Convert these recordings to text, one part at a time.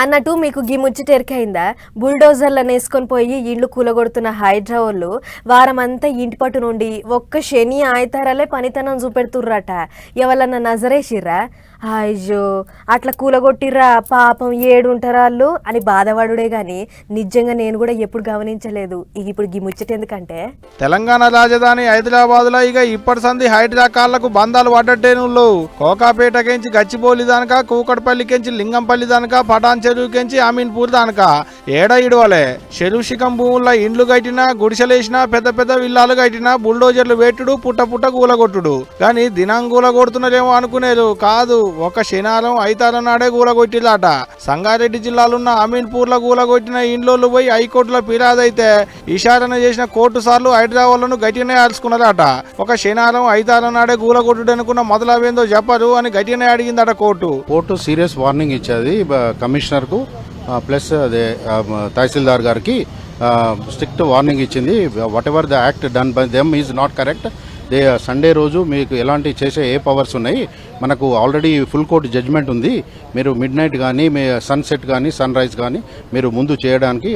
అన్నట్టు మీకు గీ ముచ్చట ఎరికైందా? బుల్డోజర్లను వేసుకొని పోయి ఇండ్లు కూలగొడుతున్న హైడ్రావోళ్ళు వారమంతా ఇంటి పట్టు నుండి ఒక్క శని ఆయితారాలే పనితనం చూపెడుతుర్రట. ఎవరన్నా నజరేసిర్రా? అయ్యో అట్లా కూలగొట్టిర్రా పాపం ఏడుంటారా వాళ్ళు అని బాధపడుడే గాని నిజంగా నేను కూడా ఎప్పుడు గమనించలేదు. ఇప్పుడు గీ ముచ్చట ఎందుకంటే తెలంగాణ రాజధాని హైదరాబాద్ లో ఇక ఇప్పటి సంది హైడ్రా కాళ్లకు బంధాలు పడ్డట్టేనుళ్ళు. కోకాపేటకెంచి గచ్చిబౌలి దానక, కూకట్పల్లికెంచి లింగంపల్లి దానక, పటాన్ చెరువుకెంచి అమీన్పూర్ దానక ఏడ ఇడవలే. చెరువు శిఖం భూముల్లో ఇండ్లు కట్టినా, గుడిసెలేసినా, పెద్ద పెద్ద విల్లాలు కట్టినా బుల్డోజర్లు పెట్టుడు, పుట్ట పుట్ట కూలగొట్టుడు. కానీ దినం కూలగొడుతున్నారేమో అనుకునేరు కాదు. ఒక శనివారం ఐతారం నాడే కూలగొట్టిలాట. సంగారెడ్డి జిల్లాలున్న అమీన్పూర్ లో కూలగొట్టిన ఇండ్లోళ్ళు పోయి హైకోర్టులో ఫిర్యాదైతే ఇషారణ చేసిన కోర్టు సార్లు హైదరాబాద్లను గట్టినే అరుచుకున్నారట. ఒక శనివారం ఐతారం నాడే కూలగొట్టుడు అనుకున్న మొదలవేందో చెప్పరు అని గట్టినే అడిగిందట కోర్టు సీరియస్ వార్నింగ్ ఇచ్చేది కమిషనర్ కు ప్లస్ అదే తహసీల్దార్ గారికి స్ట్రిక్ట్ వార్నింగ్ ఇచ్చింది. What ever the act done by them is not correct. Sunday రోజు మీకు ఎలాంటి చేసే ఏ పవర్స్ ఉన్నాయి, మనకు ఆల్రెడీ ఫుల్ కోర్ట్ జడ్జ్మెంట్ ఉంది. మీరు మిడ్ నైట్ కానీ మీ సన్సెట్ కానీ సన్ రైజ్ కానీ మీరు ముందు చేయడానికి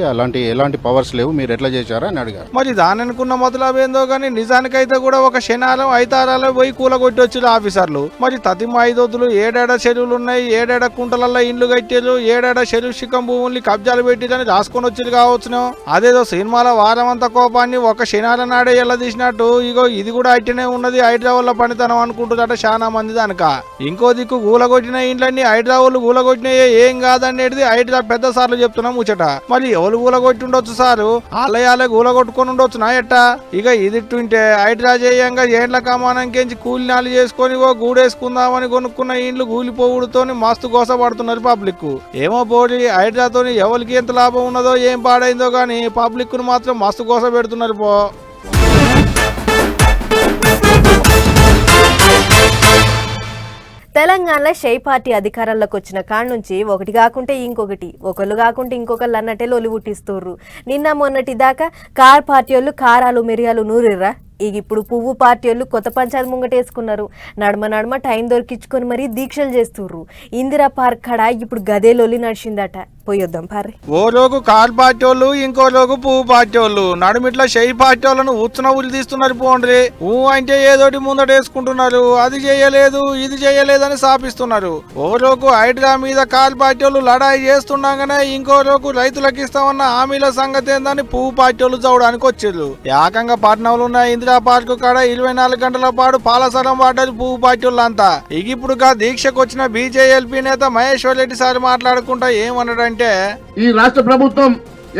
ఎలాంటి పవర్స్ లేవు, మీరు ఎట్లా చేశారా అని అడిగారు. మరి దాని అనుకున్న మొదలవేందో కానీ నిజానికైతే కూడా ఒక శనివారం ఐతారాలు పోయి కూలగొట్టి వచ్చిన ఆఫీసర్లు. మరి తతిమ ఐదొద్దులు ఏడేడ చెరువులు ఉన్నాయి, ఏడేడ కుంటలల్లో ఇండ్లు కట్టారు, ఏడేడ చెరువు శిఖం భూముల్ని కబ్జాలు పెట్టిరని రాసుకొని వచ్చి కావచ్చును. అదేదో సినిమాల వారమంతా కోపాన్ని ఒక శనివారం నాడే ఎలా తీసినట్టు ఇగో ఇది కూడా అట్టనే ఉన్నది హైదరాబాద్ పనితనం అనుకుంటున్నట చాలా మంది దానక. ఇంకో దిక్కు గూలగొట్టిన ఇండ్లన్నీ హైదరాబాద్ గూలగొట్టినయే ఏం కాదనేది హైదరా పెద్ద సార్లు చెప్తున్నా ముచ్చట. మరి ఎవరు గూలగొట్టి ఉండొచ్చు సారు? ఆలయాలే గూలగొట్టుకొని ఉండొచ్చు నా ఎట్టా? ఇక ఇదిట్టుంటే హైదరా చేయంగా ఏండ్ల కమానంకెంచి కూలినాలు చేసుకొని ఓ గూడేసుకుందామని కొనుక్కున్న ఇండ్లు గూలిపోవుడుతోని మస్తు గోసపడుతున్నారు పబ్లిక్. ఏమో పోటీ హైదరాతోని ఎవరికి ఎంత లాభం ఉన్నదో ఏం పాడైందో గానీ పబ్లిక్ ను మాత్రం మస్తు గోస పెడుతున్నారు పో. తెలంగాణలో షై పార్టీ అధికారంలోకి వచ్చిన కాడ నుంచి ఒకటి కాకుంటే ఇంకొకటి, ఒకళ్ళు కాకుంటే ఇంకొకళ్ళు అన్నట్టే లొలి పుట్టిస్తుర్రు. నిన్న మొన్నటి దాకా కార్ పార్టీ వాళ్ళు కారాలు మిరియాలు నూరిర్రా. ఇప్పుడు పువ్వు పార్టీ వాళ్ళు కొత్త పంచాయతీ ముంగటేసుకున్నారు. నడమ టైం దొరికించుకొని మరీ దీక్షలు చేస్తుర్రు. ఇందిరా పార్క్ కాడ ఇప్పుడు గదే లొల్లి నడిచిందట. పోయొద్దాం పార్రి. ఓ రోజు కార్ పార్టీ వాళ్ళు, ఇంకో రోజు పువ్వు పార్టీ వాళ్ళు, నడుమిట్లా షై పార్టీ వాళ్ళను ఉచ్చున ఉలి తీస్తున్నారు. పోండ్రి అంటే ఏదోటి ముందటేసుకుంటున్నారు. అది చేయలేదు ఇది చేయలేదని సాపిస్తున్నారు. ఓ రోజు హైడ్రా మీద కార్ పార్టీ వాళ్ళు లడాయి చేస్తుండగానే ఇంకో రోజు రైతులకు ఇస్తామన్న హామీల సంగతి ఏందని పువ్వు పార్టీ వాళ్ళు చదవడానికి వచ్చారు. ఏకంగా పట్నంలో ఉన్న ఇందిరా పార్క్ కాడ 24 గంటల పాటు పాలసరం పడ్డది పువ్వు పార్టీ వాళ్ళంతా. ఇప్పుడు దీక్షకు వచ్చిన బీజేఎల్పీ నేత మహేశ్వర్ రెడ్డి సార్ మాట్లాడుకుంటా ఏమన్నాడంటే, ఈ రాష్ట్ర ప్రభుత్వం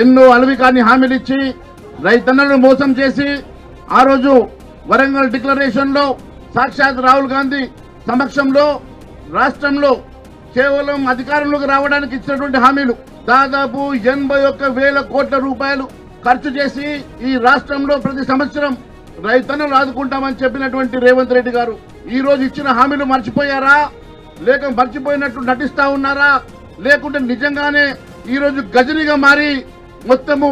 ఎన్నో అలవికాని హామీలు ఇచ్చి రైతన్నలను మోసం చేసి ఆ రోజు వరంగల్ డిక్లరేషన్ లో సాక్షాత్ రాహుల్ గాంధీ సమక్షంలో రాష్ట్రంలో కేవలం అధికారంలోకి రావడానికి ఇచ్చినటువంటి హామీలు దాదాపు 81,000 కోట్ల రూపాయలు ఖర్చు చేసి ఈ రాష్ట్రంలో ప్రతి సంవత్సరం రైతన్నలు ఆదుకుంటామని చెప్పినటువంటి రేవంత్ రెడ్డి గారు ఈ రోజు ఇచ్చిన హామీలు మర్చిపోయారా, లేక మర్చిపోయినట్టు నటిస్తా ఉన్నారా, లేకుంటే నిజంగానే ఈ రోజు గజనిగా మారి మొత్తము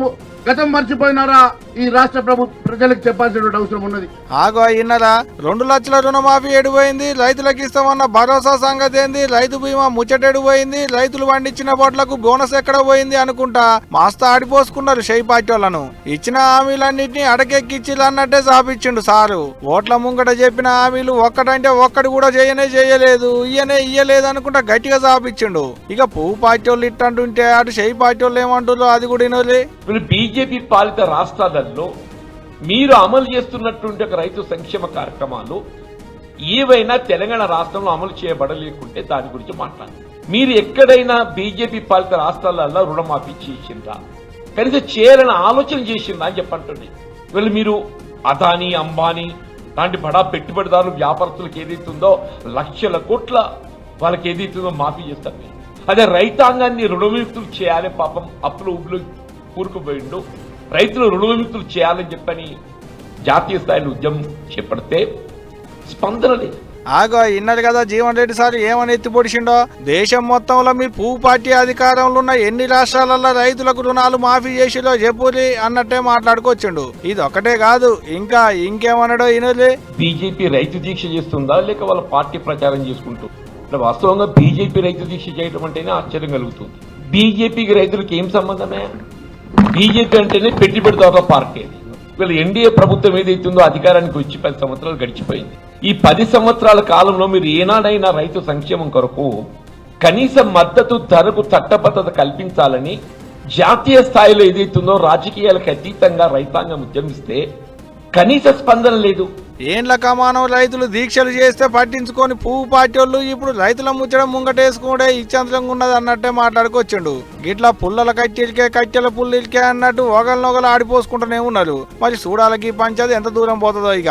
గతం మర్చిపోయినారా? ఈ రాష్ట్ర ప్రజలకు చెప్పాల్సిన అవసరం ఉన్నది. ఆగో ఇన్నరా 2 లక్షల రుణమాఫీ ఎడిపోయింది, రైతులకు ఇస్తామన్న భరోసా సంగతి ఏంది, రైతు బీమా ముచ్చటెడిపోయింది, రైతులు పండించిన బోట్లకు బోనస్ ఎక్కడ పోయింది అనుకుంటా మాస్తా ఆడిపోసుకున్నారు షై పార్టీ వాళ్ళను. ఇచ్చిన హామీలన్నింటినీ అడకెక్కిచ్చిల్లన్నట్టే సాపించిండు సారు. ఓట్ల ముంగట చెప్పిన హామీలు ఒక్కటంటే ఒక్కటి కూడా చేయలేదు, ఇయ్యలేదు అనుకుంటా గట్టిగా సాపించిండు. ఇక పువ్వు పార్టీ వాళ్ళు ఇట్టంటుంటే అటు షై పార్టీ వాళ్ళు ఏమంటారు అది కూడా వినోలే. బీజేపీ పాలిత రాష్ట్రాలలో మీరు అమలు చేస్తున్నటువంటి ఒక రైతు సంక్షేమ కార్యక్రమాలు ఏవైనా తెలంగాణ రాష్ట్రంలో అమలు చేయబడలేకుంటే దాని గురించి మాట్లాడండి. మీరు ఎక్కడైనా బీజేపీ పాలిత రాష్ట్రాలలో రుణమాఫీ చేసిందా, కనీసం చేయాలని ఆలోచన చేసిందా అని చెప్పండి. వీళ్ళు మీరు అదానీ అంబానీ లాంటి బడా పెట్టుబడిదారులు వ్యాపారస్తులకు ఏదైతుందో లక్షల కోట్ల వాళ్ళకి ఏదైతుందో మాఫీ చేస్తారు. అదే రైతాంగాన్ని రుణవిముక్తులు చేయాలి, పాపం అప్పులు ఉబ్బులు కూరుకుపోయిండు, రైతులు రుణవిముక్తులు చేయాలని చెప్పని జాతీయ స్థాయిలో ఉద్యమం చేపడితే స్పందన లేదు. ఆగో ఇన్నది కదా జీవన్ రెడ్డి సార్ ఏమని ఎత్తిపొడిచిండో, దేశం మొత్తంలో మీ పువ్వు పార్టీ అధికారంలో ఉన్న ఎన్ని రాష్ట్రాలలో రైతులకు రుణాలు మాఫీ చేసిలో చెప్పురి అన్నట్టే మాట్లాడుకొచ్చిండు. ఇది ఒకటే కాదు ఇంకా ఇంకేమన్నాడో ఇనలే. బీజేపీ రైతు దీక్ష చేస్తుందా లేక వాళ్ళ పార్టీ ప్రచారం చేసుకుంటూ? వాస్తవంగా బీజేపీ రైతు దీక్ష చేయడం అంటేనే ఆశ్చర్యం కలుగుతుంది. బీజేపీకి రైతులకు ఏం సంబంధమే? బీజేపీ అంటేనే పెట్టుబడిదారుల పార్టీ. వీళ్ళు ఎన్డీఏ ప్రభుత్వం ఏదైతుందో అధికారానికి వచ్చి 10 సంవత్సరాలు గడిచిపోయింది. ఈ 10 సంవత్సరాల కాలంలో మీరు ఏనాడైనా రైతు సంక్షేమం కొరకు కనీస మద్దతు ధరకు చట్టబద్ధత కల్పించాలని జాతీయ స్థాయిలో ఏదైతుందో రాజకీయాలకు అతీతంగా రైతాంగం ఉద్యమిస్తే కనీస స్పందన లేదు. ఏండ్ల కమానం రైతులు దీక్షలు చేస్తే పట్టించుకొని పువ్వు పార్టీలు ఇప్పుడు రైతుల ముచ్చడం ముంగటేసుకుంటే ఇచ్చంతరంగా ఉన్నది అన్నట్టే మాట్లాడుకొచ్చిండు. గిట్లా పుల్లల కట్టెలకే కట్టెల పుల్లికే అన్నట్టు ఒకరినొకరు ఆడిపోసుకుంటూనే ఉన్నారు. మరి చూడాలకి పంచాది ఎంత దూరం పోతుందో ఇక.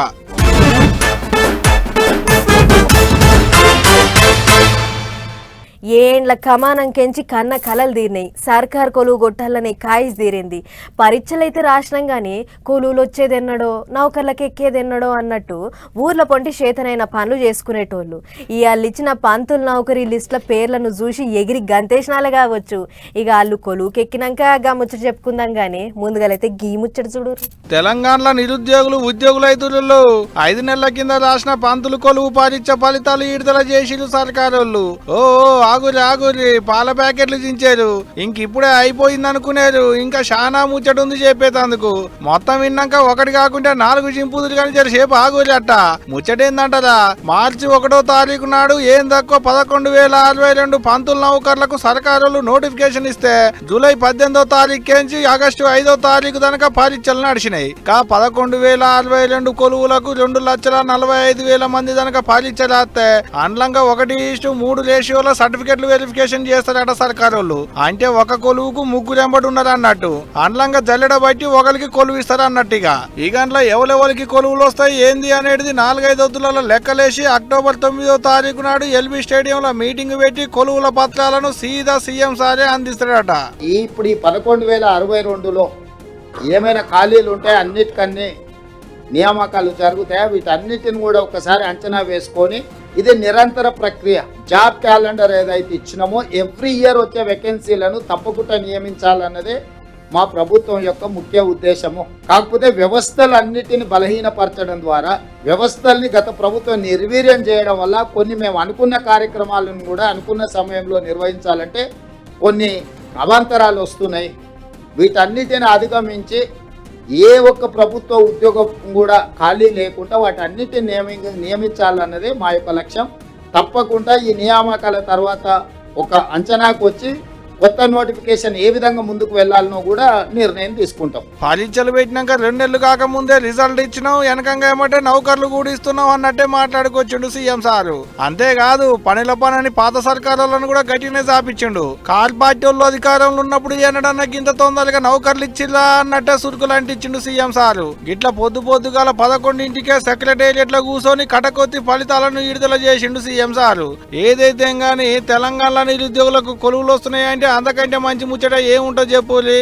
ఏండ్ల కమానం కెంచి కన్న కలలు తీరినాయి. సర్కార్ కొలువు కొట్టాలని కాయిస్ తీరింది. పరీక్షలైతే రాసినాం గానీ కొలువులు వచ్చేదెన్నడో నౌకర్లకు ఎక్కేదెన్నడో అన్నట్టు ఊర్ల పొంటి చేతనైన పనులు చేసుకునేటోళ్ళు వాళ్ళు ఇచ్చిన పంతుల నౌకరీ లిస్టుల పేర్లను చూసి ఎగిరి గంతేసినాలే కావచ్చు. ఇక వాళ్ళు కొలువుకెక్కినాక గా ముచ్చట చెప్పుకుందాం గానీ ముందుగాలైతే గీ ముచ్చట చూడు. తెలంగాణలో నిరుద్యోగులు ఉద్యోగులు రైతులలో 5 నెలల కింద రాసిన పంతులు కొలువు పరీక్ష ఫలితాలు విడుదల చేసిరు సర్కారోళ్ళు. ఆగురి పాల ప్యాకెట్లు దించారు. ఇప్పుడే అయిపోయింది అనుకునేరు. ఇంకా చాలా ముచ్చట ఉంది చెప్పేందుకు. మొత్తం విన్నాక ఒకటి కాకుండా 4 చింపుదులు కానీ జరిసేపు ఆగురి అట్ట. ముచ్చటేందంటారా, మార్చి 1వ తారీఖు నాడు ఏం తక్కువ 11,062 పంతుల నౌకర్లకు సర్కారులు నోటిఫికేషన్ ఇస్తే జూలై 18వ తారీఖు నుంచి ఆగస్టు 5వ తారీఖు దాకా పరీక్షలు నడిచినాయి. 11,062 కొలువులకు 2,45,000 మంది దాకా పరీక్ష రాస్తే అండ్లంగా 1:3 రేషియోలో సర్టిఫికెట్లు వెరిఫికేషన్ చేస్తారట సర్కారోళ్ళు. అంటే ఒక కొలువుకు 3 ఎంబడి ఉన్నారు అన్నట్టు. అండ్లంగా జల్లెడ బట్టి ఒకరికి కొలువు ఇస్తారు అన్నట్టుగా. ఈ గంటలో ఎవరెవరికి కొలువులు వస్తాయి ఏంది అనేది 4-5 వద్దులలో లెక్కలేసి అక్టోబర్ 9వ తారీఖు నాడు ఎల్బీ స్టేడియంలో మీటింగ్ పెట్టి కొలువుల పత్రాలను సీదా సీఎం సారే అందిస్తాడట. ఇప్పుడు ఈ 11,062లో ఏమైనా ఖాళీలు ఉంటాయి, అన్నిటికన్నీ నియామకాలు జరుగుతాయి. వీటన్నిటిని కూడా ఒకసారి అంచనా వేసుకొని ఇది నిరంతర ప్రక్రియ. జాబ్ క్యాలెండర్ ఏదైతే ఇచ్చినామో ఎవ్రీ ఇయర్ వచ్చే వేకెన్సీలను తప్పకుండా నియమించాలన్నదే మా ప్రభుత్వం యొక్క ముఖ్య ఉద్దేశము. కాకపోతే వ్యవస్థలన్నిటిని బలహీనపరచడం ద్వారా వ్యవస్థల్ని గత ప్రభుత్వం నిర్వీర్యం చేయడం వల్ల కొన్ని మేము అనుకున్న కార్యక్రమాలను కూడా అనుకున్న సమయంలో నిర్వహించాలంటే కొన్ని అవాంతరాలు వస్తున్నాయి. వీటన్నిటిని అధిగమించి ఏ ఒక్క ప్రభుత్వ ఉద్యోగం కూడా ఖాళీ లేకుండా వాటన్నిటిని నియమించాలన్నదే మా యొక్క లక్ష్యం. తప్పకుండా ఈ నియామకాల తర్వాత ఒక అంచనాకు వచ్చి కొత్త నోటిఫికేషన్ ఏ విధంగా ముందుకు వెళ్లాలనో కూడా నిర్ణయం తీసుకుంటాం. పరీక్షలు పెట్టినాక 2 నెలలు కాకముందే రిజల్ట్ ఇచ్చినాం, వెనకంగా ఏమంటే నౌకర్లు కూడా ఇస్తున్నాం అన్నట్టే మాట్లాడుకొచ్చిండు సీఎం సారు. అంతేకాదు పనిల పనని పాత సర్కారులను కూడా గట్టినే చాపించిండు. కాల్ పార్టీ వాళ్ళు అధికారంలో ఉన్నప్పుడు ఏనడన్నా గింత తొందరగా నౌకర్లు ఇచ్చిలా అన్నట్టే సురుకులు అంటించిండు సీఎం సారు. గిట్ల పొద్దుగాల 11ంటికే సెక్రటేరియట్లో కూర్చొని కటకొత్తి ఫలితాలను విడుదల చేసిండు సీఎం సారు. ఏదైతే గానీ తెలంగాణలో నిరుద్యోగులకు కొలువులు వస్తున్నాయంటే అంతకంటే మంచి ముచ్చట ఏముంటో చెప్పులి.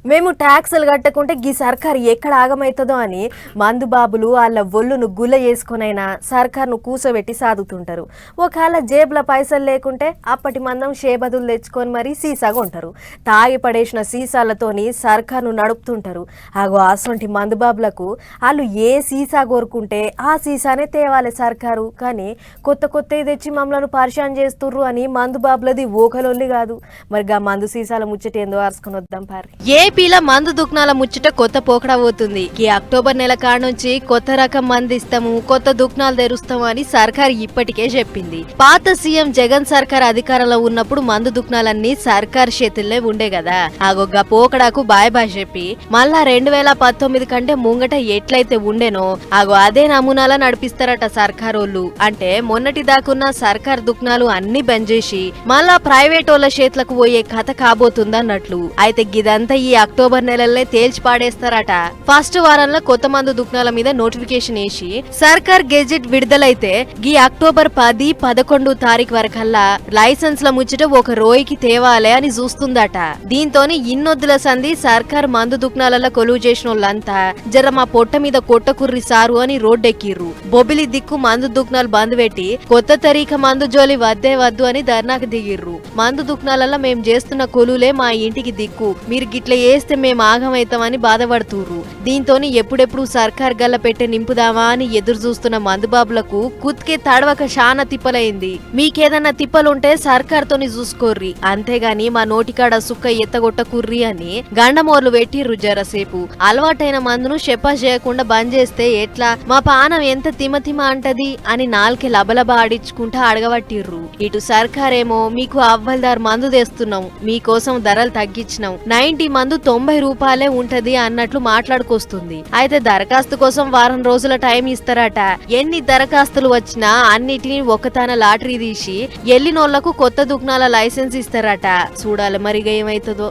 మేము ట్యాక్సులు కట్టకుంటే గీ సర్కారు ఎక్కడ ఆగమవుతుందో అని మందు బాబులు వాళ్ళ ఒళ్ళును గుల్ల చేసుకునైనా సర్కారును కూసోబెట్టి సాదుతుంటారు. ఒకవేళ జేబుల పైసలు లేకుంటే అప్పటి మందం షేబదులు తెచ్చుకొని మరీ సీసాగా ఉంటారు. తాగి పడేసిన సీసాలతోని సర్కారును నడుపుతుంటారు. ఆగో అసొంటి మందు బాబులకు వాళ్ళు ఏ సీసా కోరుకుంటే ఆ సీసానే తేవాలి సర్కారు. కానీ కొత్త తెచ్చి మమ్మల్ని పరిశాన్ చేస్తుర్రు అని మందు బాబులది ఓకలొల్లి కాదు. మరి గా మందు సీసాల ముచ్చట ఏందో అరుసుకొని వద్దాం పారి. ఏపీల మందు దుకాణాల ముచ్చట కొత్త పోకడా పోతుంది. ఈ అక్టోబర్ నెల కాడ నుంచి కొత్త రకం మందు ఇస్తాము, కొత్త దుకాణాలు తెరుస్తాము అని సర్కార్ ఇప్పటికే చెప్పింది. పాత సీఎం జగన్ సర్కార్ అధికారంలో ఉన్నప్పుడు మందు దుకాణాలన్నీ సర్కార్ చేతుల్లో ఉండే కదా. ఆగొగ్గ పోకడాకు బాయ్ చెప్పి మళ్ళా 2019 కంటే ముంగట ఎట్లయితే ఉండేనో ఆగో అదే నమూనాలా నడిపిస్తారట సర్కారోళ్ళు. అంటే మొన్నటి దాకున్న సర్కార్ దుకాణాలు అన్ని బంద్ చేసి మళ్ళా ప్రైవేట్ వాళ్ళ చేతులకు పోయే కథ కాబోతుందన్నట్లు. అయితే గిదంతా ఈ అక్టోబర్ నెలలనే తేల్చి పాడేస్తారట. ఫస్ట్ వారంలో కొత్త మందు దుకాణాల మీద నోటిఫికేషన్ వేసి సర్కార్ గెజెట్ విడుదలైతే గీ అక్టోబర్ 10-11 తారీఖు వరకల్లా లైసెన్స్ల ముచ్చట ఒక రోయికి తేవాలే అని చూస్తుందట. దీంతోని ఇన్నొద్దుల సంధి సర్కార్ మందు దుకాణాలలో కొలువు చేసిన వాళ్ళంతా జర మా పొట్ట మీద కొట్టకుర్రి సారు అని రోడ్డెక్కిర్రు. బొబిలి దిక్కు మందు దుకాణాలు బంద్ పెట్టి కొత్త తరీఖ మందు జోలి వద్దే వద్దు అని ధర్నాకు దిగిర్రు. మందు దుకాణాలలో మేం చేస్తున్న కొలువులే మా ఇంటికి దిక్కు, మీరు గిట్ల చేస్తే మేము ఆగమవుతామని బాధపడుతుర్రు. దీంతోని ఎప్పుడెప్పుడు సర్కార్ గల్ల పెట్టే నింపుదామా అని ఎదురు చూస్తున్న మందుబాబులకు కుత్కే తడవక శానా తిప్పలైంది. మీకేదన్నా తిప్పలుంటే సర్కార్తోని చూసుకోర్రి, అంతేగాని మా నోటికాడ సుక్క ఎత్తగొట్టకుర్రి అని గండమోర్లు పెట్టిర్రు. జరసేపు అలవాటైన మందును చెప్పా చేయకుండా బంద్ చేస్తే ఎట్లా, మా పానం ఎంత తిమతిమ అంటది అని నాలుకే లబలబా ఆడించుకుంటా అడగబట్టిర్రు. ఇటు సర్కారేమో మీకు అవ్వల్దార్ మందు తెస్తున్నాం, మీకోసం ధరలు తగ్గించినాం, 90 మందు 90 రూపాయలే ఉంటది అన్నట్లు మాట్లాడుకొస్తుంది. అయితే దరఖాస్తు కోసం వారం రోజుల టైం ఇస్తారట. ఎన్ని దరఖాస్తులు వచ్చినా అన్నిటినీ ఒకతాన లాటరీ తీసి ఎల్లినోళ్లకు కొత్త దుకాణాల లైసెన్స్ ఇస్తారట. చూడాలి మరిగా ఏమైతుందో.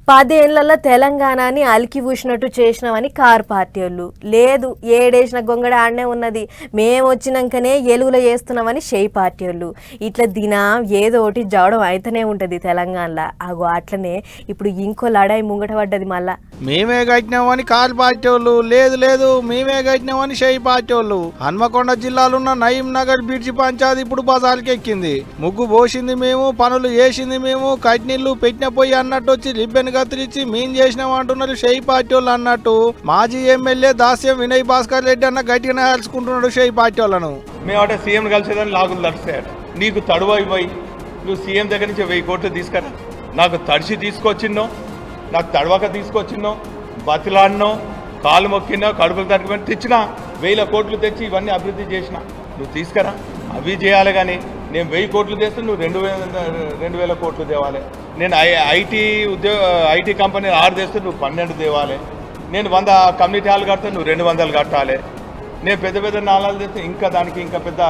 పదేళ్లలో తెలంగాణని అలికి పూసినట్టు చేసినామని కారు పార్టీ వాళ్ళు, లేదు ఏడేసిన గొంగడ ఆడనే ఉన్నది, మేము వచ్చినాకనే ఎలుగులో చేస్తున్నామని షేయి పార్టీ వాళ్ళు. ఇట్లా దినం ఏదో ఒకటి జవడం అయితేనే ఉంటుంది తెలంగాణలో. అగో అట్లనే ఇప్పుడు ఇంకో లడాయి ముంగట పడ్డది. మళ్ళా మేమే కట్టినామని కారు పార్టీ వాళ్ళు, లేదు లేదు మేమే కట్టినామని షేయి పార్టీ వాళ్ళు. హన్మకొండ జిల్లాలున్న నయీం నగర్ బ్రిడ్జి పంచాయతీ ఇప్పుడు బజార్కి ఎక్కింది. ముగ్గు పోసింది మేము, పనులు చేసింది మేము, కట్నీళ్లు పెట్టిన పోయి అన్నట్టు వచ్చి రిబ్బెన్ కత్తిరించి మేం చేసినాం అంటున్నారు షేయి పార్టీ వాళ్ళు అన్నట్టు. మాజీ ఎమ్మెల్యే దాస్యం వినయ్ భాస్కర్ రెడ్డి అన్న గట్టిగానే కలుసుకుంటున్నాడు షేయి పార్టీ వాళ్ళను. మేము అంటే సీఎం కలిసేదని లాగులు తడిస్తాయట. నీకు తడువు అయిపోయి నువ్వు సీఎం దగ్గర నుంచి 1000 కోట్లు తీసుకురా, నాకు తడిసి తీసుకొచ్చిన్నో, నాకు తడవక తీసుకొచ్చిన్నో, బతిలాడినో, కాలు మొక్కినో, కడుపులు తట్టుకుని తెచ్చినా 1000 కోట్లు తెచ్చి ఇవన్నీ అభివృద్ధి చేసిన నువ్వు తీసుకురా. అవి చేయాలి కానీ నేను 1000 కోట్లు తెస్తే నువ్వు 2000 కోట్లు తేవాలి. నేను ఐటీ కంపెనీ 6 తెస్తే నువ్వు 12 తేవాలి. నేను 100 కమ్యూనిటీ హాల్ కడితే నువ్వు 200 కట్టాలి. నేను పెద్ద పెద్ద నాళాలు తెస్తే ఇంకా దానికి ఇంకా పెద్ద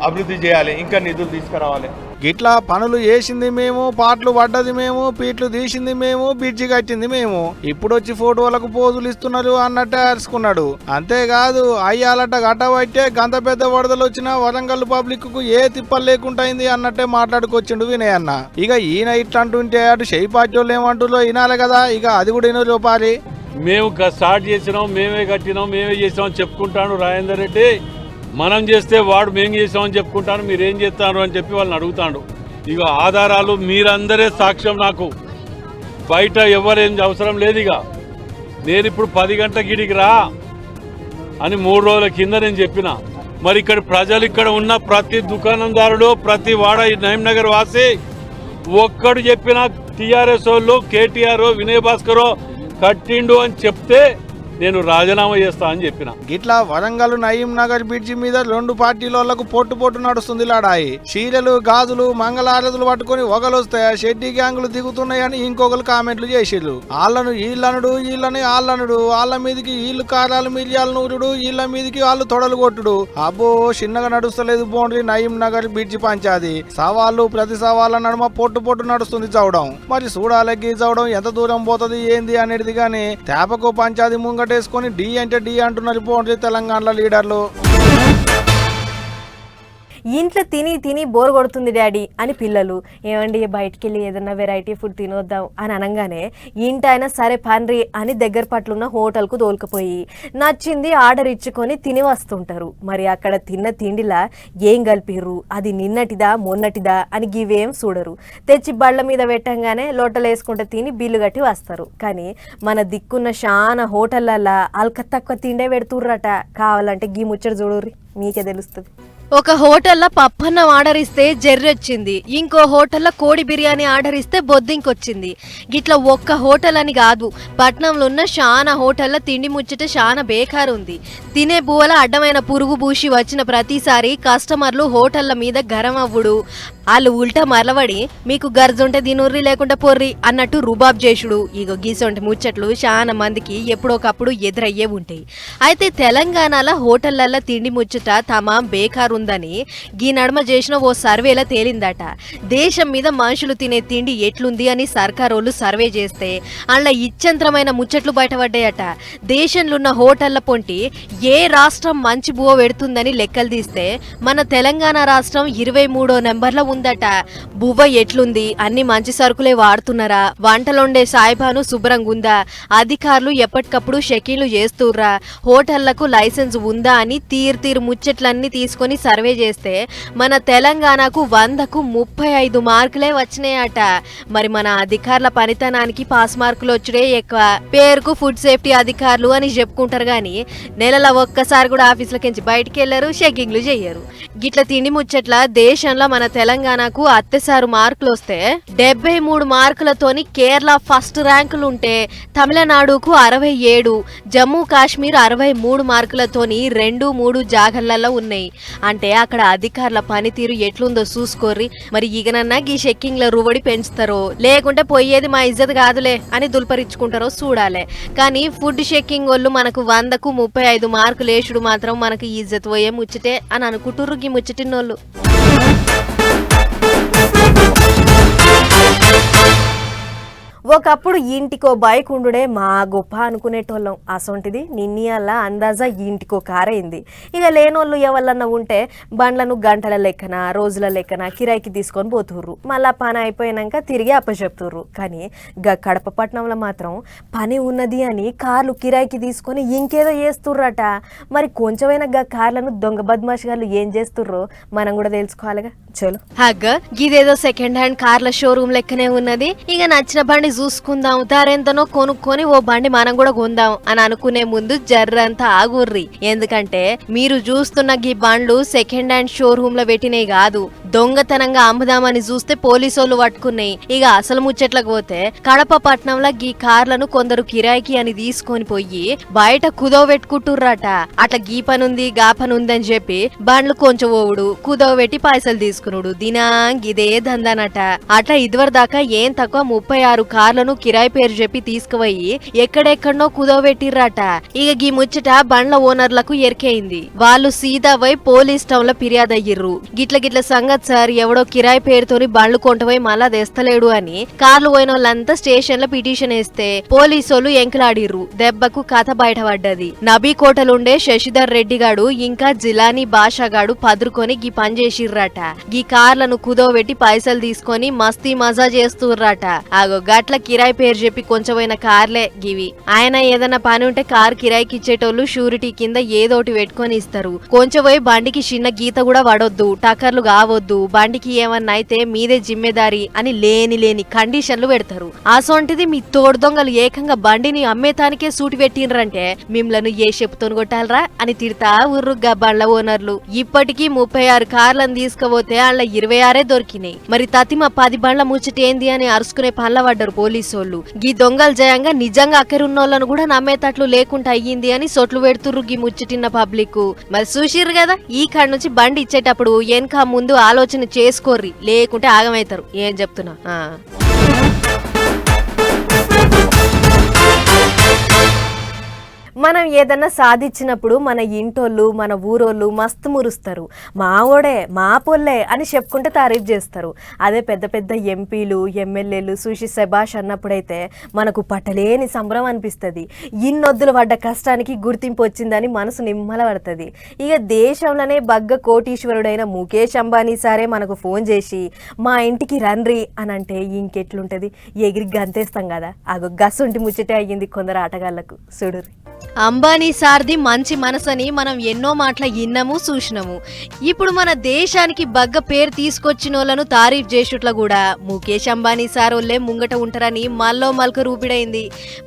అభివృద్ధి చేయాలి, ఇంకా నిధులు తీసుకురావాలి. గిట్లా పనులు చేసింది మేము, పాటలు పడ్డది మేము, పీట్లు తీసింది మేము, బ్రిడ్జి కట్టింది మేము. ఇప్పుడు వచ్చి ఫోటోలకు పోజులు ఇస్తున్నారు అన్నట్టే అరుచుకున్నాడు. అంతేకాదు అయ్యాలట గట్టబట్టే గంత పెద్ద వరదలు వచ్చినా వరంగల్ పబ్లిక్ కు ఏ తిప్పలు లేకుండా అయింది అన్నట్టే మాట్లాడుకొచ్చిండు వినయ్ అన్న. ఇక ఈయన ఇట్లా అంటుంటే అటు షేయి పార్టీ వాళ్ళు ఏమంటుందో వినాలి కదా, ఇక అది కూడా వినో లోపాలి. మేము స్టార్ట్ చేసినాం, మేమే కట్టినాం, మేమే చేసామని చెప్పుకుంటాను రాజేందర్ రెడ్డి. మనం చేస్తే వాడు మేము చేసామని చెప్పుకుంటాను, మీరేం చేస్తారు అని చెప్పి వాళ్ళని అడుగుతాడు. ఇక ఆధారాలు మీరందరే సాక్ష్యం, నాకు బయట ఎవరేం అవసరం లేదు. ఇక నేను ఇప్పుడు 10 గంటల గిడికి రా అని 3 రోజుల కింద నేను చెప్పిన. మరి ఇక్కడ ప్రజలు, ఇక్కడ ఉన్న ప్రతి దుకాణందారుడు, ప్రతి వాడ నయీం నగర్ వాసి ఒక్కడు చెప్పిన టీఆర్ఎస్ వాళ్ళు, కేటీఆర్, వినయ్ భాస్కర్ కట్టిండు అని చెప్తే నేను రాజీనామా చేస్తా అని చెప్పిన. గిట్లా వరంగల్ నయీం నగర్ బ్రిడ్జి మీద 2 పార్టీలకు పొట్టు నడుస్తుంది లాడాయి. చీరలు, గాజులు, మంగళారతులు పట్టుకుని ఒకలొస్తే షెడ్డీ గ్యాంగులు దిగుతున్నాయని ఇంకొకరు కామెంట్లు చేసిర్రు. వాళ్ళను వీళ్ళనుడు, వీళ్ళని వాళ్ళనుడు, వాళ్ళ మీదకి వీళ్ళు కారాలు మిరియాలు నూరుడు, వీళ్ళ మీదకి వాళ్ళు తొడలు కొట్టుడు. అబ్బో చిన్నగా నడుస్తలేదు బోండ్రి నయీం నగర్ బ్రిడ్జి పంచాది. సవాళ్ళు ప్రతి సవాళ్ళ నడుమ పొట్టు నడుస్తుంది చవడం. మరి చూడాలకి చవడం ఎంత దూరం పోతుంది ఏంది అనేది గాని తేపకు పంచాది ముంగటేసుకొని డి అంటే డి అంటున్నారు పోండ్రి తెలంగాణలో లీడర్లు. ఇంట్లో తిని బోర్ కొడుతుంది డాడీ అని పిల్లలు, ఏమండి బయటికి వెళ్ళి ఏదన్నా వెరైటీ ఫుడ్ తినొద్దాం అని అనగానే ఇంటైనా సరే పన్రి అని దగ్గర పట్లున్న హోటల్కు తోలుకుపోయి నచ్చింది ఆర్డర్ ఇచ్చుకొని తిని వస్తుంటారు. మరి అక్కడ తిన్న తిండిలా ఏం కలిపిర్రు, అది నిన్నటిదా మొన్నటిదా అని గివేం చూడరు. తెచ్చి బళ్ళ మీద పెట్టంగానే లోటలు వేసుకుంటే తిని బిల్లు కట్టి వస్తారు. కానీ మన దిక్కున్న చాలా హోటళ్ళల్లో అల్క తక్కువ తిండే పెడుతుర్రట. కావాలంటే గీ ముచ్చట చూడుర్రి, మీకే తెలుస్తుంది. ఒక హోటల్లో పప్పన్నం ఆర్డర్ ఇస్తే జర్రి వచ్చింది, ఇంకో హోటల్లో కోడి బిర్యానీ ఆర్డర్ ఇస్తే బొద్దింకొచ్చింది. గిట్లా ఒక్క హోటల్ అని కాదు, పట్నంలో ఉన్న చాలా హోటల్లో తిండి ముచ్చట చాలా బేకారు ఉంది. తినే బువ్వల అడ్డమైన పురుగు పూసి వచ్చిన ప్రతిసారి కస్టమర్లు హోటళ్ల మీద గరం అవ్వుడు, వాళ్ళు ఉల్టా మరలబడి మీకు గర్జుంటే తినుర్రి లేకుంటే పొర్రి అన్నట్టు రుబాబ్ చేసుడు. ఇగో గీసొంటి ముచ్చట్లు చాలా మందికి ఎప్పుడోకప్పుడు ఎదురయ్యే ఉంటాయి. అయితే తెలంగాణలో హోటళ్లలో తిండి ముచ్చట తమాం బేకారుందని గీ నడుమ చేసిన ఓ సర్వేలో తేలిందట. దేశం మీద మనుషులు తినే తిండి ఎట్లుంది అని సర్కారోళ్ళు సర్వే చేస్తే అందులో ఇచ్చంత్రమైన ముచ్చట్లు బయటపడ్డాయట. దేశంలో ఉన్న హోటళ్ల పొంటి ఏ రాష్ట్రం మంచి బువ్వ పెడుతుందని లెక్కలు తీస్తే మన తెలంగాణ రాష్ట్రం 23వ నెంబర్లో ఉందట. బువ్వ ఎట్లుంది, అన్ని మంచి సరుకులే వాడుతున్నారా, వంటలొండే సాయిబాను శుభ్రంగా ఉందా, అధికారులు ఎప్పటికప్పుడు షెకీన్లు చేస్తుర్రా, హోటళ్లకు లైసెన్స్ ఉందా అని తీరు ముచ్చట్లన్నీ తీసుకొని సర్వే చేస్తే మన తెలంగాణకు 100కు 35 మార్కులే వచ్చినాయట. మరి మన అధికారుల పనితనానికి పాస్ మార్కులు వచ్చుడే ఎక్కువ. పేరుకు ఫుడ్ సేఫ్టీ అధికారులు అని చెప్పుకుంటారు గాని నెలలో ఒక్కసారి కూడా ఆఫీసులకించి బయటికి వెళ్లరు, చెకింగ్లు చెయ్యరు. గిట్ల తిండి ముచ్చట్ల దేశంలో మన తెలంగాణకు అత్తెసారు మార్కులు వస్తే 73 మార్కులతోని కేరళ ఫస్ట్ ర్యాంకులుంటే తమిళనాడుకు 67, జమ్మూ కాశ్మీర్ 63 మార్కులతోని 2-3 జాగర్లలో ఉన్నాయి. అంటే అక్కడ అధికారుల పనితీరు ఎట్లుందో చూసుకోర్రి. మరి ఇగనన్నా గీ చెక్కింగ్ల రువడి పెంచుతారో లేకుంటే పోయేది మా ఇజ్జత్ కాదులే అని దుల్పరించుకుంటారో చూడాలి. కానీ ఫుడ్ చెక్కింగ్ వాళ్ళు మనకు 100కు 35 మార్కులు వేసుడు మాత్రం మనకు ఇజ్జత్ పోయే ముచ్చటే అని అనుకుంటుర్రు గీ ముచ్చటినోళ్ళు. ఒకప్పుడు ఇంటికో బైక్ ఉండుడే మా గొప్ప అనుకునేటోళ్ళం. అసొంటిది నిన్నీయల్లా అందాజా ఇంటికో కారైంది. ఇక లేనోళ్ళు ఎవరన్నా ఉంటే బండ్లను గంటల లెక్కన రోజుల లెక్కన కిరాయికి తీసుకొని పోతుర్రు. మళ్ళా పని అయిపోయినాక తిరిగి అప్పచెప్తుర్రు. కానీ కడప పట్టణంలో మాత్రం పని ఉన్నది అని కార్లు కిరాయికి తీసుకొని ఇంకేదో చేస్తుర్రట. మరి కొంచెమైనా కార్లను దొంగ బద్మాష్ గారు ఏం చేస్తుర్రో మనం కూడా తెలుసుకోవాలిగా. చలో హగ్గ గిదేదో సెకండ్ హ్యాండ్ కార్ల షోరూమ్ లెక్కనే ఉన్నది. ఇక నచ్చిన బండి చూసుకుందాం, ధరెంతనో కొనుక్కొని ఓ బండి మనం కూడా కొందాం అని అనుకునే ముందు జర్రంతా ఆగుర్రి. ఎందుకంటే మీరు చూస్తున్న గీ బండ్లు సెకండ్ హ్యాండ్ షోరూమ్ లో పెట్టినవి కాదు, దొంగతనంగా అమ్ముదామని చూస్తే పోలీసోళ్ళు పట్టుకున్నాయి. ఇక అసలు ముచ్చట్లకు పోతే కడప పట్నంలో గీ కార్లను కొందరు కిరాయికి అని తీసుకొని పోయి బయట కుదవ పెట్టుకుంటుర్రట. అట్లా గీ పనుంది గా పనుంది అని చెప్పి బండ్లు కొంచెం ఓవుడు, కుదవ పెట్టి పైసలు తీసుకునుడు, దినాంగ్ ఇదే దందానట. అట్లా ఇదివర దాకా ఏం తక్కువ 36 కార్లను కిరాయి పేరు చెప్పి తీసుకుపోయి ఎక్కడెక్కడనో కుదవబెట్టిర్రట. ఇక గీ ముచ్చట బండ్ల ఓనర్లకు ఎరికైంది. వాళ్ళు సీదా పోయి పోలీస్ టౌన్ లో ఫిర్యాదు అయ్యిర్రు. గిట్ల సంగతి సార్, ఎవడో కిరాయి పేరుతోని బండ్లు కొంటపోయి మళ్ళా తెస్తలేడు అని కార్లు పోయిన వాళ్ళంతా స్టేషన్ లో పిటిషన్ వేస్తే పోలీసోళ్ళు ఎంకలాడిర్రు. దెబ్బకు కథ బయటపడ్డది. నబీకోటలుండే శశిధర్ రెడ్డి గాడు ఇంకా జిలానీ బాషా గాడు పదురుకొని గీ పని చేసిర్రట. గీ కార్లను కుదవబెట్టి పైసలు తీసుకొని మస్తీ మజా చేస్తుర్రట. ఆగో గట్ల కిరాయి పేరు చెప్పి కొంచెమైన కార్లే గివి. ఆయన ఏదన్నా పని ఉంటే కార్ కిరాయికి ఇచ్చేటోళ్ళు షూరిటీ కింద ఏదోటి పెట్టుకొని ఇస్తారు. కొంచెం పోయి బండికి చిన్న గీత కూడా పడొద్దు, టక్కర్లు కావద్దు, బండికి ఏమన్నా అయితే మీదే జిమ్మెదారి అని లేని కండిషన్లు పెడతారు. అసొంటిది మీ తోడు దొంగలు ఏకంగా బండిని అమ్మేతానికే సూటి పెట్టినరంటే మిమ్మలను ఏ చెప్పుతోని కొట్టాలరా అని తిడతా ఉర్రుగా బండ్ల ఓనర్లు. ఇప్పటికీ 36 కార్లను తీసుకుపోతే వాళ్ళ 26 దొరికినాయి. మరి తతిమ 10 బండ్ల ముచ్చటేంది అని అరుసుకునే పనుల పడ్డారు పోలీసోళ్ళు. గీ దొంగలు జయంగా నిజంగా అక్కరున్నోళ్ళను కూడా నమ్మేటట్లు లేకుండా అయ్యింది అని సొట్లు పెడుతుర్రు గీ ముచ్చటిన్న పబ్లిక్. మరి చూసిర్రు కదా, ఈ కాడ నుంచి బండి ఇచ్చేటప్పుడు వెనక ముందు ఆలోచన చేసుకోర్రి, లేకుంటే ఆగమైతారు. ఏం చెప్తున్నా. మనం ఏదన్నా సాధించినప్పుడు మన ఇంటోళ్ళు మన ఊరోళ్ళు మస్తు మురుస్తారు. మా ఓడే మా పొల్లే అని చెప్పుకుంటే తారీఫ్ చేస్తారు. అదే పెద్ద పెద్ద ఎంపీలు ఎమ్మెల్యేలు చూసి శభాష్ అన్నప్పుడైతే మనకు పట్టలేని సంబరం అనిపిస్తుంది. ఇన్నొద్దులు పడ్డ కష్టానికి గుర్తింపు వచ్చిందని మనసు నిమ్మల పడుతుంది. ఇక దేశంలోనే బగ్గ కోటీశ్వరుడైన ముఖేష్ అంబానీ సారే మనకు ఫోన్ చేసి మా ఇంటికి రండ్రి అని అంటే ఇంకెట్లుంటుంది, ఎగిరి గంతేస్తాం కదా. అగో గసొంటి ముచ్చటే అయ్యింది కొందరు ఆటగాళ్లకు. చూడుర్రి, అంబానీ సార్ది మంచి మనసని మనం ఎన్నో మాటల ఇన్నము చూసినాము. ఇప్పుడు మన దేశానికి బగ్గ పేరు తీసుకొచ్చిన వాళ్ళను తారీఫ్ చేసేట్ల కూడా ముఖేష్ అంబానీ సార్ వాళ్ళే ముంగట ఉంటారని మల్లో మల్క రూపిడైంది.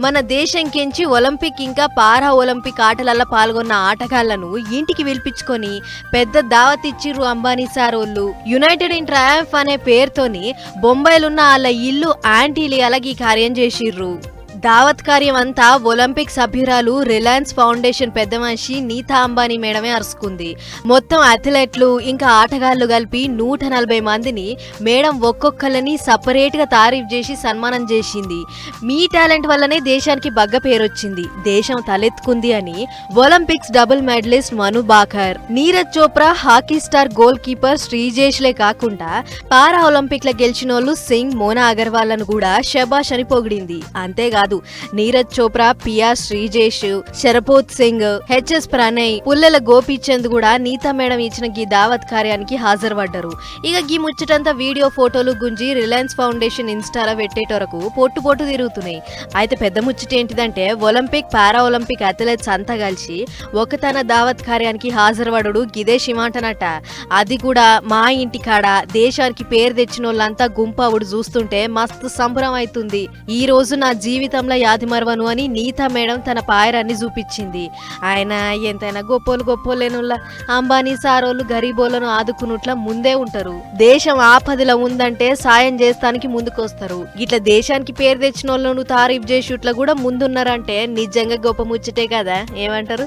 మన దేశం కెంచి ఒలింపిక్ ఇంకా పారా ఒలింపిక్ ఆటలల్లో పాల్గొన్న ఆటగాళ్లను ఇంటికి పిలిపించుకొని పెద్ద దావత్ ఇచ్చిర్రు అంబానీ సార్ వాళ్ళు. యునైటెడ్ ఇన్ ట్రయంఫ్ అనే పేరుతోని బొంబాయిలున్న వాళ్ళ ఇల్లు యాంటీలి అలాగే కార్యం చేసిర్రు. దావత్ కార్యం అంతా ఒలింపిక్ సభ్యురాలు రిలయన్స్ ఫౌండేషన్ పెద్ద మనిషి నీతా అంబానీ మేడమే అరుచుకుంది. మొత్తం అథ్లెట్లు ఇంకా ఆటగాళ్లు కలిపి 140 మందిని మేడం ఒక్కొక్కరిని సపరేట్ గా తారీఫ్ చేసి సన్మానం చేసింది. మీ టాలెంట్ వల్లనే దేశానికి బగ్గ పేరొచ్చింది, దేశం తలెత్తుకుంది అని Olympics double medallist Manu Bhaker, Neeraj Chopra, hockey star goal keeper శ్రీజేష్లే కాకుండా పారా ఒలింపిక్ లో గెలిచిన వాళ్ళు సింగ్, మోనా అగర్వాల్ లను కూడా షబాష్ అని పొగిడింది. అంతేకాదు కాదు, నీరజ్ చోప్రా, పియా శ్రీజేష్, శరపోత్ సింగ్, హెచ్ఎస్ ప్రణయ్, పుల్లెల గోపీచంద్ కూడా నీతా మేడం ఇచ్చిన గీ దావత్ కార్యానికి హాజరుపడ్డారు. ఇక గీ ముచ్చటంతా వీడియో ఫోటోలు గుంజి రిలయన్స్ ఫౌండేషన్ ఇన్స్టాలో పెట్టేటోరకు పొట్టు తిరుగుతున్నాయి. అయితే పెద్ద ముచ్చట ఏంటిదంటే ఒలింపిక్ పారా ఒలింపిక్ అథ్లెట్స్ అంతా కలిసి ఒక తన దావత్ కార్యానికి హాజరుపడు గిదే శిమాంటనట. అది కూడా మా ఇంటి కాడ దేశానికి పేరు తెచ్చిన వాళ్ళంతా గుంపావుడు చూస్తుంటే మస్తు సంబరం అవుతుంది. ఈ రోజు నా జీవితంలో యాది మరవను అని నీతా మేడం తన పాయరాన్ని చూపించింది. ఆయన ఎంతైనా గొప్పోలేనుల్లా అంబానీ సారోళ్ళు గరీబోళ్లను ఆదుకున్నట్ల ముందే ఉంటారు. దేశం ఆపదలో ఉందంటే సాయం చేస్తానికి ముందుకొస్తారు. ఇట్లా దేశానికి పేరు తెచ్చిన వాళ్ళను తారీఫ్ చేసేట్లా కూడా ముందున్నారంటే నిజంగా గొప్ప ముచ్చటే కదా, ఏమంటారు?